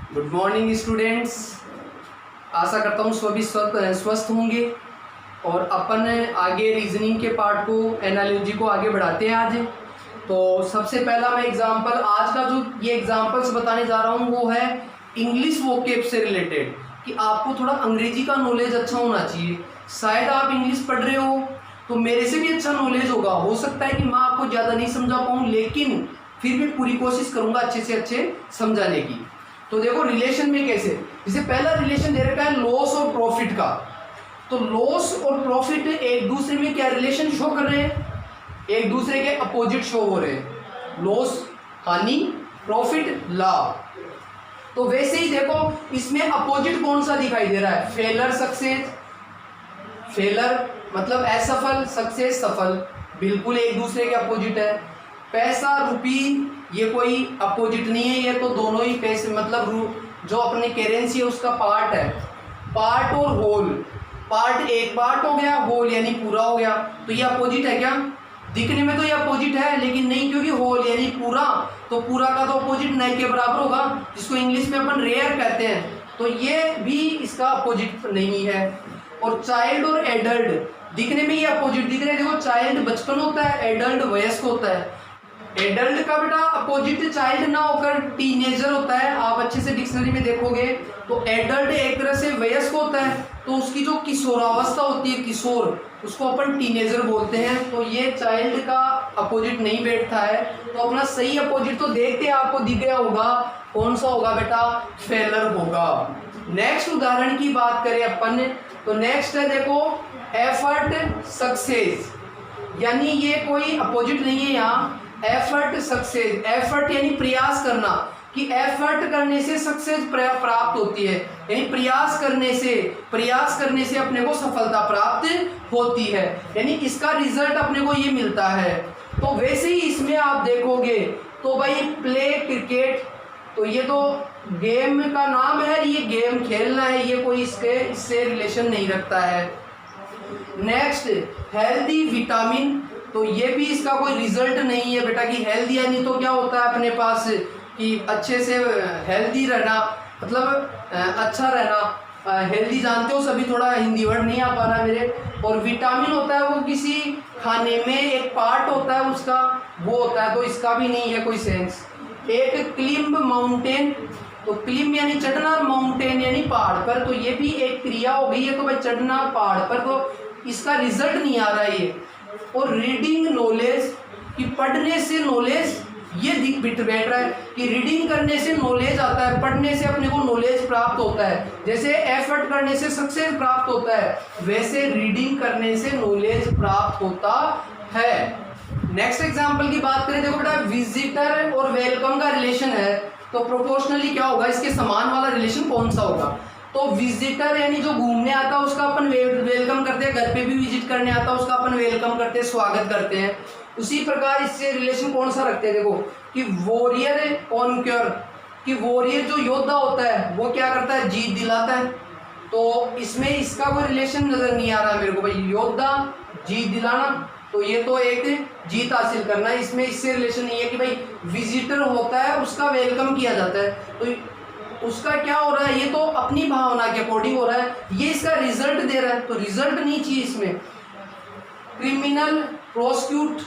Good morning students. आशा करता हूँ सभी स्वस्थ होंगे और अपन आगे रीजनिंग के पार्ट को एनालॉजी को आगे बढ़ाते हैं आज। तो सबसे पहला मैं एग्जांपल आज का जो ये एग्जांपल्स बताने जा रहा हूँ वो है इंग्लिश वोकेब से रिलेटेड, कि आपको थोड़ा अंग्रेजी का नॉलेज अच्छा होना चाहिए। शायद आप इंग्लिश पढ़ रहे हो तो मेरे से भी अच्छा नॉलेज होगा, हो सकता है कि मैं आपको ज़्यादा नहीं समझा पाऊँ, लेकिन फिर भी पूरी कोशिश करूँगा अच्छे से अच्छे समझाने की। तो देखो रिलेशन में कैसे, जैसे पहला रिलेशन दे रखा है लॉस और प्रॉफिट का। तो लॉस और प्रॉफिट एक दूसरे में क्या रिलेशन शो कर रहे हैं, एक दूसरे के अपोजिट शो हो रहे हैं। लॉस हानि, प्रॉफिट लाभ। तो वैसे ही देखो इसमें अपोजिट कौन सा दिखाई दे रहा है, फेलर सक्सेस। फेलर मतलब असफल, सक्सेस सफल, बिल्कुल एक दूसरे के अपोजिट है। पैसा रुपी ये कोई अपोजिट नहीं है, ये तो दोनों ही पैसे मतलब जो अपने करेंसी है उसका पार्ट है। पार्ट और होल, पार्ट एक पार्ट हो गया, होल यानी पूरा हो गया। तो ये अपोजिट है क्या, दिखने में तो ये अपोजिट है लेकिन नहीं, क्योंकि होल यानी पूरा, तो पूरा का तो अपोजिट न के बराबर होगा, जिसको इंग्लिश में अपन रेयर कहते हैं। तो ये भी इसका अपोजिट नहीं है। और चाइल्ड और एडल्ट दिखने में ये अपोजिट दिख रहे हैं। देखो चाइल्ड बचपन होता है, एडल्ट वयस्क होता है। एडल्ट का बेटा अपोजिट चाइल्ड ना होकर टीनेजर होता है। आप अच्छे से डिक्शनरी में देखोगे तो एडल्ट एक तरह से वयस्क होता है, तो उसकी जो किशोरावस्था होती है, किशोर, उसको अपन टीनेजर बोलते हैं। तो ये चाइल्ड का अपोजिट नहीं बैठता है। तो अपना सही अपोजिट तो देखते हैं, आपको दिख गया होगा कौन सा होगा बेटा, फेलर होगा। नेक्स्ट उदाहरण की बात करें अपन, तो नेक्स्ट है देखो एफर्ट सक्सेस, यानी ये कोई अपोजिट नहीं है यहाँ। एफर्ट सक्सेस, एफर्ट यानी प्रयास करना, कि एफर्ट करने से सक्सेस प्राप्त होती है, यानी प्रयास करने से अपने को सफलता प्राप्त होती है, यानी इसका रिजल्ट अपने को ये मिलता है। तो वैसे ही इसमें आप देखोगे तो भाई प्ले क्रिकेट, तो ये तो गेम का नाम है, ये गेम खेलना है, ये कोई इससे रिलेशन नहीं रखता है। नेक्स्ट हेल्दी विटामिन, तो ये भी इसका कोई रिजल्ट नहीं है बेटा, कि हेल्दी यानी तो क्या होता है अपने पास कि अच्छे से हेल्दी रहना, मतलब अच्छा रहना। हेल्दी जानते हो सभी, थोड़ा हिंदी वर्ड नहीं आ पा रहा मेरे। और विटामिन होता है वो किसी खाने में एक पार्ट होता है उसका, वो होता है, तो इसका भी नहीं है कोई सेंस। एक क्लिम्ब माउंटेन, तो क्लिम्ब यानी चढ़ना, माउंटेन यानी पहाड़ पर, तो ये भी एक क्रिया हो गई है, तो भाई चढ़ना पहाड़ पर, तो इसका रिजल्ट नहीं आ रहा है ये। और रीडिंग नॉलेज, कि पढ़ने से नॉलेज, ये बैठ रहा है कि रीडिंग करने से नॉलेज आता है, पढ़ने से अपने को नॉलेज प्राप्त होता है। जैसे एफर्ट करने से सक्सेस प्राप्त होता है, वैसे रीडिंग करने से नॉलेज प्राप्त होता है। नेक्स्ट एग्जांपल की बात करें, देखो बेटा विजिटर और वेलकम का रिलेशन है, तो प्रोपोर्शनली क्या होगा, इसके समान वाला रिलेशन कौन सा होगा। तो विजिटर यानी जो घूमने आता है उसका अपन वेलकम करते हैं, घर पे भी विजिट करने आता है उसका अपन वेलकम करते हैं, स्वागत करते हैं। उसी प्रकार इससे रिलेशन कौन सा रखते हैं, देखो कि वॉरियर कॉन्क्योर, कि वॉरियर जो योद्धा होता है वो क्या करता है, जीत दिलाता है। तो इसमें इसका कोई रिलेशन नजर नहीं आ रहा है मेरे को, भाई योद्धा जीत दिलाना, तो ये तो एक जीत हासिल करना है, इसमें इससे रिलेशन नहीं है। कि भाई विजिटर होता है उसका वेलकम किया जाता है, तो उसका क्या हो रहा है, ये तो अपनी भावना के अकॉर्डिंग हो रहा है, ये इसका रिजल्ट दे रहा है, तो रिजल्ट नहीं चाहिए इसमें। क्रिमिनल प्रोसिक्यूट,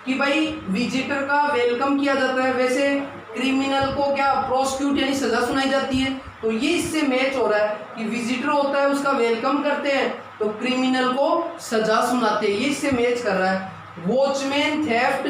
कि भाई विजिटर का वेलकम किया जाता है, वैसे क्रिमिनल को क्या प्रोसिक्यूट यानी सजा सुनाई जाती है, तो ये इससे मैच हो रहा है कि विजिटर होता है उसका वेलकम करते हैं, तो क्रिमिनल को सजा सुनाते हैं, ये इससे मैच कर रहा है। वॉचमैन थेफ्ट,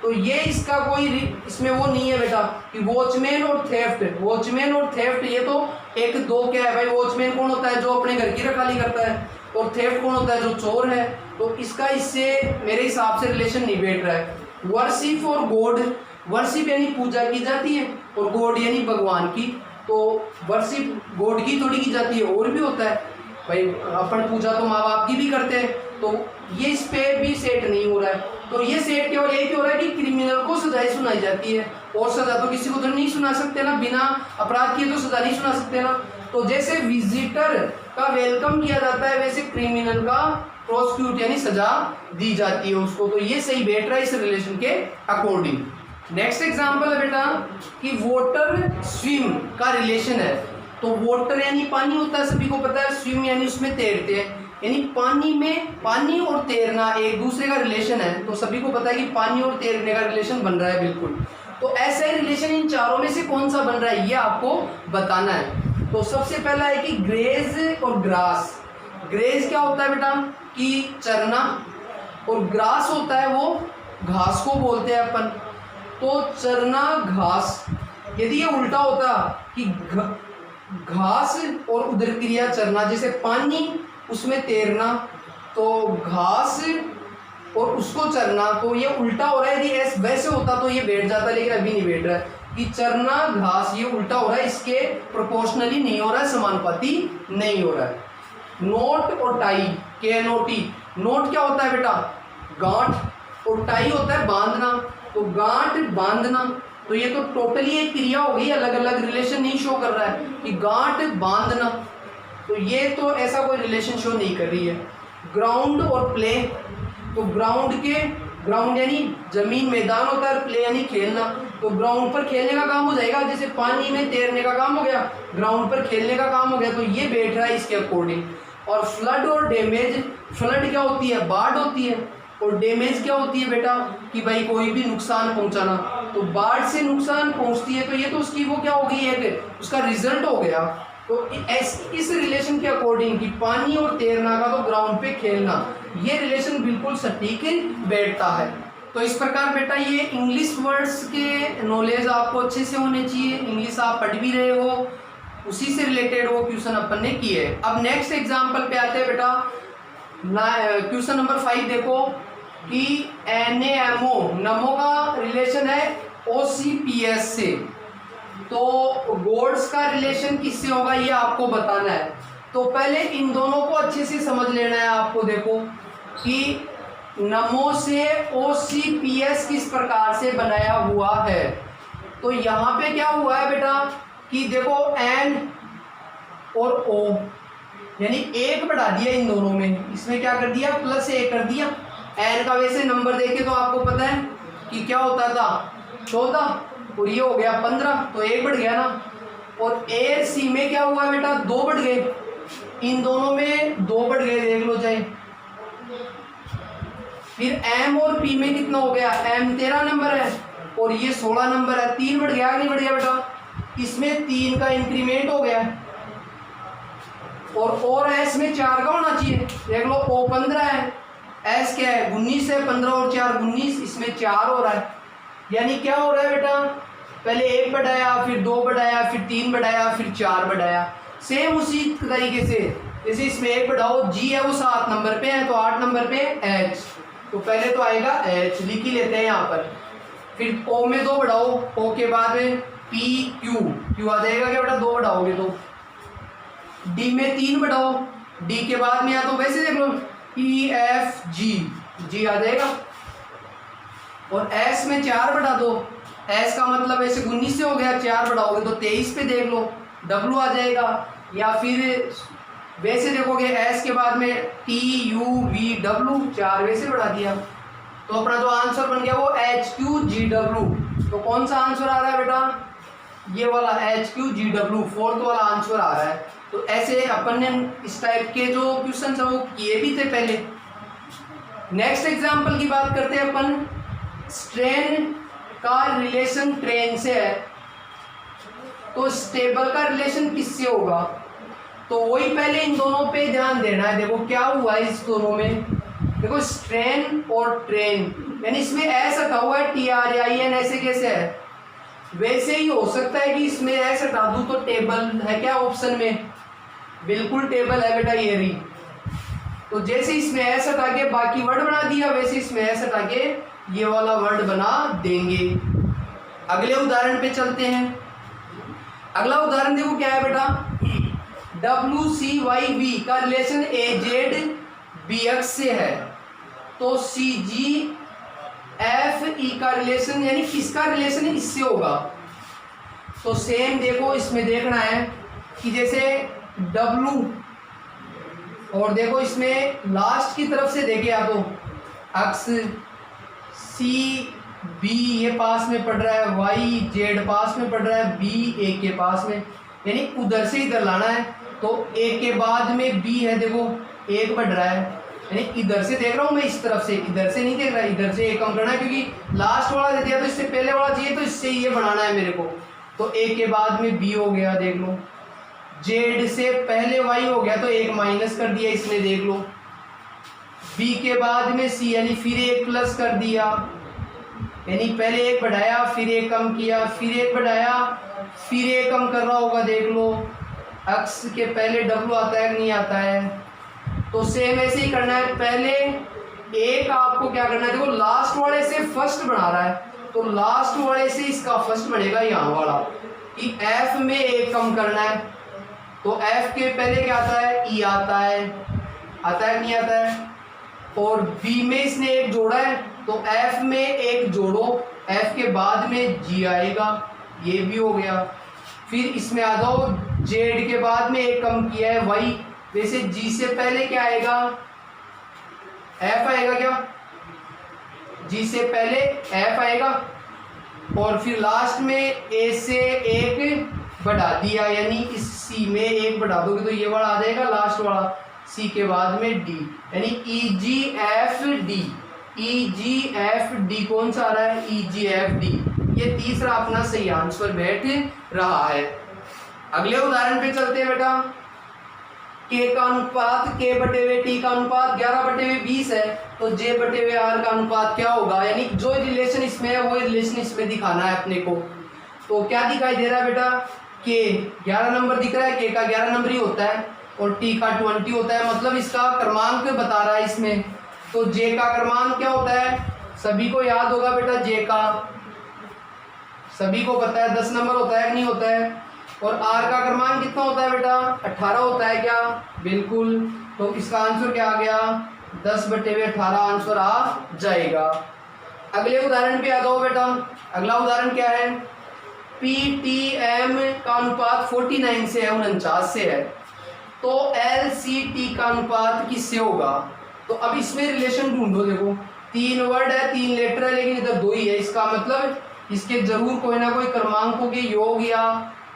तो ये इसका कोई इसमें वो नहीं है बेटा कि वॉचमैन और थेफ्ट, वॉचमैन और थेफ्ट ये तो एक दो क्या है भाई। वॉचमैन कौन होता है, जो अपने घर की रखवाली करता है, और थेफ्ट कौन होता है, जो चोर है। तो इसका इससे मेरे हिसाब से रिलेशन नहीं बैठ रहा है। वर्शिप और गॉड, वर्शिप यानी पूजा की जाती है, और गॉड यानी भगवान की। तो वर्शिप गॉड की थोड़ी की जाती है, और भी होता है भाई, अपन पूजा तो माँ बाप की भी करते हैं, तो ये इस पे भी सेट नहीं हो रहा है। तो ये सेट केवल यही हो रहा है कि क्रिमिनल को सजाएं सुनाई जाती है, और सजा तो किसी को तो नहीं सुना सकते ना, बिना अपराध किए तो सजा नहीं सुना सकते ना। तो जैसे विजिटर का वेलकम किया जाता है, वैसे क्रिमिनल का प्रोसिक्यूट यानी सजा दी जाती है उसको। तो ये सही बैठ रहा है इस रिलेशन के अकॉर्डिंग। नेक्स्ट एग्जाम्पल है बेटा कि वाटर स्विम का रिलेशन है। तो वाटर यानी पानी होता है, सभी को पता है, स्विम यानी उसमें तैरते हैं, यानी पानी में पानी और तैरना एक दूसरे का रिलेशन है। तो सभी को पता है कि पानी और तैरने का रिलेशन बन रहा है बिल्कुल। तो ऐसा ही रिलेशन इन चारों में से कौन सा बन रहा है ये आपको बताना है। तो सबसे पहला है कि ग्रेज और ग्रास। ग्रेज क्या होता है बेटा कि चरना, और ग्रास होता है वो घास को बोलते हैं अपन। तो चरना घास, यदि ये उल्टा होता कि घास और उदर क्रिया चरना, जैसे पानी उसमें तैरना तो घास और उसको चरना, तो ये उल्टा हो रहा है। यदि वैसे होता तो ये बैठ जाता, लेकिन अभी नहीं बैठ रहा है कि चरना घास, ये उल्टा हो रहा है, इसके प्रोपोर्शनली नहीं हो रहा है, समानुपाती नहीं हो रहा है। नोट और टाई, KNOT। नोट क्या होता है बेटा गांठ, और टाई होता है बांधना। तो गांठ बांधना, तो ये तो टोटली एक क्रिया हो गई, अलग अलग रिलेशन नहीं शो कर रहा है कि गांठ बांधना, तो ये तो ऐसा कोई रिलेशन शो नहीं कर रही है। ग्राउंड और प्ले, तो ग्राउंड यानी जमीन मैदान होता है, प्ले यानी खेलना। तो ग्राउंड पर खेलने का काम हो जाएगा, जैसे पानी में तैरने का काम हो गया, ग्राउंड पर खेलने का काम हो गया, तो ये बैठ रहा है इसके अकॉर्डिंग। और फ्लड और डैमेज, फ्लड क्या होती है बाढ़ होती है, और डैमेज क्या होती है बेटा कि भाई कोई भी नुकसान पहुंचाना। तो बाढ़ से नुकसान पहुंचती है, तो ये तो उसकी वो क्या हो गई है, उसका रिजल्ट हो गया। तो इस रिलेशन के अकॉर्डिंग कि पानी और तैरना का तो ग्राउंड पे खेलना, ये रिलेशन बिल्कुल सटीक बैठता है। तो इस प्रकार बेटा ये इंग्लिश वर्ड्स के नॉलेज आपको अच्छे से होने चाहिए, इंग्लिश आप पढ़ भी रहे हो, उसी से रिलेटेड वो क्वेश्चन अपन ने किए। अब नेक्स्ट एग्जाम्पल पे आते हैं बेटा, क्वेश्चन नंबर 5 देखो कि NaMO, नमो का रिलेशन है OCPS से। तो गोड्स का रिलेशन किससे होगा ये आपको बताना है। तो पहले इन दोनों को अच्छे से समझ लेना है आपको। देखो कि नमो से OCPS किस प्रकार से बनाया हुआ है। तो यहाँ पे क्या हुआ है बेटा कि देखो N और O, यानी 1 बढ़ा दिया इन दोनों में, इसमें क्या कर दिया +1 कर दिया। N का वैसे नंबर देखे तो आपको पता है कि क्या होता था 14, और ये हो गया 15, तो 1 बढ़ गया ना। और A C में क्या हुआ बेटा 2 बढ़ गए, इन दोनों में 2 बढ़ गए, देख लो चाहे। फिर M और P में कितना हो गया, M 13 नंबर है और ये 16 नंबर है, 3 बढ़ गया नहीं बढ़ गया बेटा, इसमें 3 का इंक्रीमेंट हो गया। और S में 4 का होना चाहिए, देख लो O 15 है, S क्या है 19 है, 15 और 4 19, इसमें 4 हो रहा है। यानी क्या हो रहा है बेटा, पहले 1 बढ़ाया, फिर 2 बढ़ाया, फिर 3 बढ़ाया, फिर 4 बढ़ाया। सेम उसी तरीके से जैसे इसमें 1 बढ़ाओ, G है वो 7 नंबर पे है, तो 8 नंबर पे H, तो पहले तो आएगा H, लिख ही लेते हैं यहाँ पर। फिर O में 2 बढ़ाओ, O के बाद में P Q आ जाएगा क्या बेटा, 2 बढ़ाओगे तो। D में 3 बढ़ाओ, D के बाद में या तो वैसे देख लो E F G आ जाएगा। और S में 4 बढ़ा दो, S का मतलब ऐसे 19 से हो गया, 4 बढ़ाओगे तो 23 पे देख लो W आ जाएगा। या फिर वैसे देखोगे S के बाद में T U V W, 4 वैसे बढ़ा दिया, तो अपना जो आंसर बन गया वो H Q G W। तो कौन सा आंसर आ रहा है बेटा, ये वाला H Q G W, 4th वाला आंसर आ रहा है। तो ऐसे अपन ने इस टाइप के जो क्वेश्चन है वो किए भी थे पहले। नेक्स्ट एग्जाम्पल की बात करते हैं अपन, स्ट्रेन का रिलेशन ट्रेन से है, तो स्टेबल का रिलेशन किससे होगा। तो वही पहले इन दोनों पे ध्यान देना है। देखो क्या हुआ है इस दोनों में, देखो स्ट्रेन और ट्रेन, यानी इसमें एस हटा हुआ है, TRAIN ऐसे कैसे है, वैसे ही हो सकता है कि इसमें एस हटा दूं तो टेबल है क्या ऑप्शन में, बिल्कुल टेबल है बेटा ये भी। तो जैसे इसमें एस हटा के बाकी वर्ड बना दिया, वैसे इसमें एस हटा के ये वाला वर्ड बना देंगे। अगले उदाहरण पे चलते हैं। अगला उदाहरण देखो क्या है बेटा, WCYV का रिलेशन AZBX से है, तो CGFE का रिलेशन यानी किसका रिलेशन इससे होगा। तो सेम देखो इसमें देखना है कि जैसे W, और देखो इसमें लास्ट की तरफ से देखे या तो अक्स बी ये पास में पड़ रहा है, वाई जेड पास में पड़ रहा है, बी ए के पास में, यानी उधर से इधर लाना है। तो ए के बाद में बी है, देखो एक बढ़ रहा है, यानी इधर से देख रहा हूँ मैं, इस तरफ से, इधर से नहीं देख रहा, इधर से एक कम करना है, क्योंकि लास्ट वाला दे दिया तो इससे पहले वाला चाहिए, तो इससे ये बनाना है मेरे को। तो ए के बाद में बी हो गया, देख लो। जेड से पहले वाई हो गया तो एक माइनस कर दिया इसने, देख लो। बी के बाद में सी, यानी फिर एक प्लस कर दिया, यानी पहले एक बढ़ाया फिर एक कम किया, फिर एक बढ़ाया फिर एक कम कर रहा होगा, देख लो। एक्स के पहले डब्ल्यू आता है कि नहीं आता है, तो सेम ऐसे ही करना है। पहले एक आपको क्या करना है, देखो लास्ट वाले से फर्स्ट बना रहा है, तो लास्ट वाले से इसका फर्स्ट बनेगा यहाँ वाला, कि एफ में एक कम करना है। तो एफ के पहले क्या आता है, ई आता है कि नहीं आता है, और बी में इसने एक जोड़ा है, तो एफ में एक जोड़ो, एफ के बाद में जी आएगा, ये भी हो गया। फिर इसमें आ जाओ, जेड के बाद में एक कम किया है वाई, वैसे जी से पहले क्या आएगा, एफ आएगा, क्या जी से पहले एफ आएगा, और फिर लास्ट में ए से एक बढ़ा दिया, यानी इस सी में एक बढ़ा दोगे तो ये वाला आ जाएगा लास्ट वाला, सी के बाद में डी, यानी ई जी एफ डी। ई जी एफ डी कौन सा आ रहा है, ई जी एफ डी, ये तीसरा अपना सही आंसर बैठ रहा है। अगले उदाहरण पे चलते हैं बेटा। के का अनुपात के बटे हुए टी का अनुपात 11/20 है, तो जे बटे हुए आर का अनुपात क्या होगा, यानी जो रिलेशन इसमें है वो रिलेशन इसमें दिखाना है अपने को। तो क्या दिखाई दे रहा है बेटा, के 11 नंबर दिख रहा है, के का 11 नंबर ही होता है, और टी का 20 होता है, मतलब इसका क्रमांक बता रहा है इसमें। तो जे का क्रमांक क्या होता है, सभी को याद होगा बेटा, जे का सभी को पता है 10 नंबर होता है कि नहीं होता है, और आर का क्रमांक कितना होता है बेटा, 18 होता है, क्या बिल्कुल। तो इसका आंसर क्या आ गया, 10/18 आंसर आ जाएगा। अगले उदाहरण पे आ जाओ बेटा। अगला उदाहरण क्या है, PTM का अनुपात 49 से है, 49 से है, तो LCT का अनुपात किससे होगा। तो अब इसमें रिलेशन ढूंढो, देखो 3 वर्ड है, 3 लेटर है, लेकिन इधर 2 ही है, इसका मतलब इसके जरूर कोई ना कोई क्रमांकों के योग या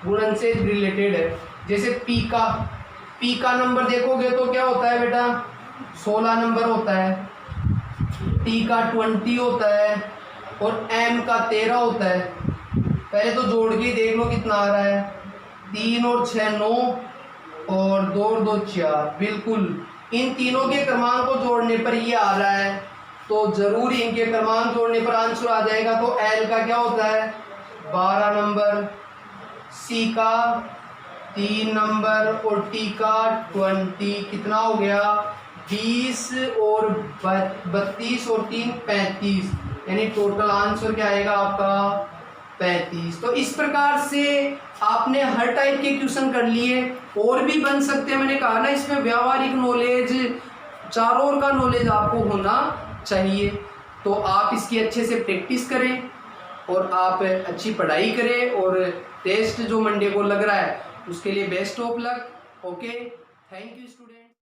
गुणन से रिलेटेड है। जैसे P का नंबर देखोगे तो क्या होता है बेटा, 16 नंबर होता है, T का 20 होता है, और M का 13 होता है। पहले तो जोड़ के देख लो कितना आ रहा है, 3 और 6 9, और 2 और 2 4, बिल्कुल इन तीनों के क्रमांक को जोड़ने पर ये आ रहा है, तो जरूर इनके क्रमांक जोड़ने पर आंसर आ जाएगा। तो L का क्या होता है, 12 नंबर, C का 3 नंबर, और T का 20, कितना हो गया, 20 और 32 और 3 35, यानी टोटल आंसर क्या आएगा आपका 35। तो इस प्रकार से आपने हर टाइप के क्वेश्चन कर लिए, और भी बन सकते हैं, मैंने कहा ना इसमें व्यावहारिक नॉलेज, चारों ओर का नॉलेज आपको होना चाहिए। तो आप इसकी अच्छे से प्रैक्टिस करें, और आप अच्छी पढ़ाई करें, और टेस्ट जो मंडे को लग रहा है उसके लिए best of luck. Okay, thank you student.